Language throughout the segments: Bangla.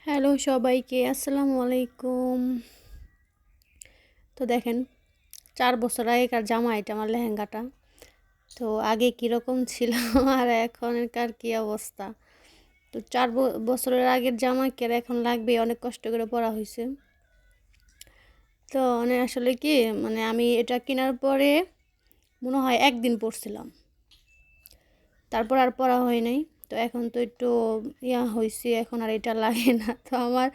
হ্যালো সবাইকে, আসসালামু আলাইকুম। তো দেখেন, ৪ বছর আগেকার জামা এটা আমার লেহেঙ্গাটা। তো আগে কীরকম ছিল আর এখনকার কী অবস্থা। তো ৪ বছরের আগের জামা কি আর এখন লাগবে, অনেক কষ্ট করে পরা হয়েছে। তো আসলে কি আমি এটা কেনার পরে মনে হয় একদিন পরছিলাম, তারপর আর পরা হয় নাই। তো এখন তো একটু হয়েছে, এখন আর এটা লাগে না। তো আমার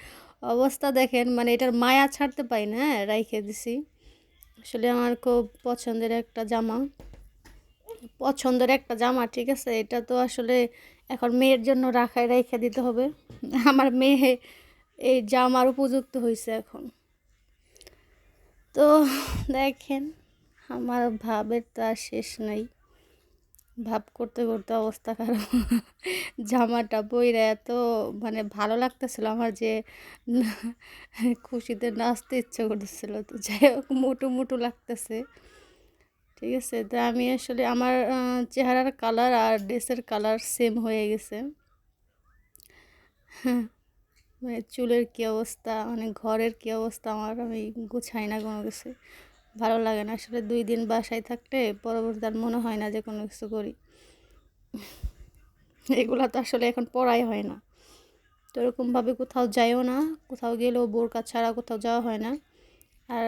অবস্থা দেখেন, এটার মায়া ছাড়তে পারি না। হ্যাঁ, রাইখে দিছি। আসলে আমার খুব পছন্দের একটা জামা, ঠিক আছে। এটা তো আসলে এখন মেয়ের জন্য রেখে দিতে হবে। আমার মেয়ে এই জামার উপযুক্ত হয়েছে এখন। তো দেখেন, আমার ভাবের তো আর শেষ নাই। ভাব করতে করতে অবস্থা খারাপ। জামাটা পইরা এত ভালো লাগতেছিল আমার যে খুশিতে নাচতে ইচ্ছা করতেছিল। তো যাই হোক, মোটু মোটু লাগতেছে, ঠিক আছে। তো আমি আসলে আমার চেহারার কালার আর ড্রেসের কালার সেম হয়ে গেছে। চুলের কী অবস্থা, ঘরের কী অবস্থা আমার, আমি গুছাই না কোনো কিছু। ভালো লাগে না আসলে। 2 দিন বাসায় থাকলে পরবর্তীতে আর মনে হয় না যে কোনো কিছু করি। এগুলা তো আসলে এখন পড়াই হয় না। তো এরকমভাবে কোথাও যাইও না, কোথাও গেলেও বোরকা ছাড়া কোথাও যাওয়া হয় না। আর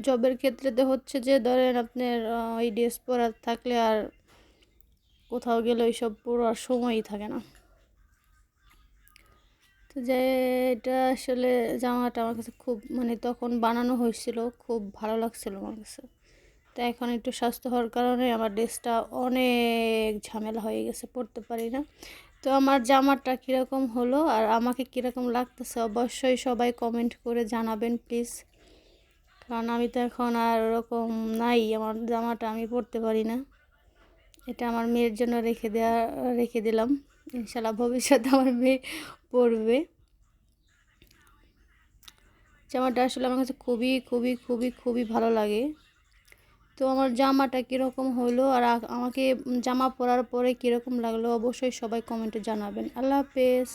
জবের ক্ষেত্রেতে হচ্ছে যে ধরেন আপনার ওই ড্রেস পরা থাকলে আর কোথাও গেলে ওইসব পরার সময়ই থাকে না। তো যে এটা আসলে জামাটা আমার কাছে খুব তখন বানানো হয়েছিল, খুব ভালো লাগছিল আমার কাছে। তো এখন একটু স্বাস্থ্য হওয়ার কারণে আমার ড্রেসটা অনেক ঝামেলা হয়ে গেছে, পরতে পারি না। তো আমার জামাটা কীরকম হলো আর আমাকে কীরকম লাগতেছে অবশ্যই সবাই কমেন্ট করে জানাবেন প্লিজ। কারণ আমি তো এখন আর ওরকম নাই, আমার জামাটা আমি পরতে পারি না। এটা আমার মেয়ের জন্য রেখে দিলাম। ইনশাল্লাহ ভবিষ্যতে আমার মেয়ে পরবে। জামাটা আসলে আমার কাছে খুবই খুবই খুবই খুবই ভালো লাগে। তো আমার জামাটা কীরকম হলো আর আমাকে জামা পরার পরে কীরকম লাগলো অবশ্যই সবাই কমেন্টে জানাবেন। আল্লাহ হাফেজ।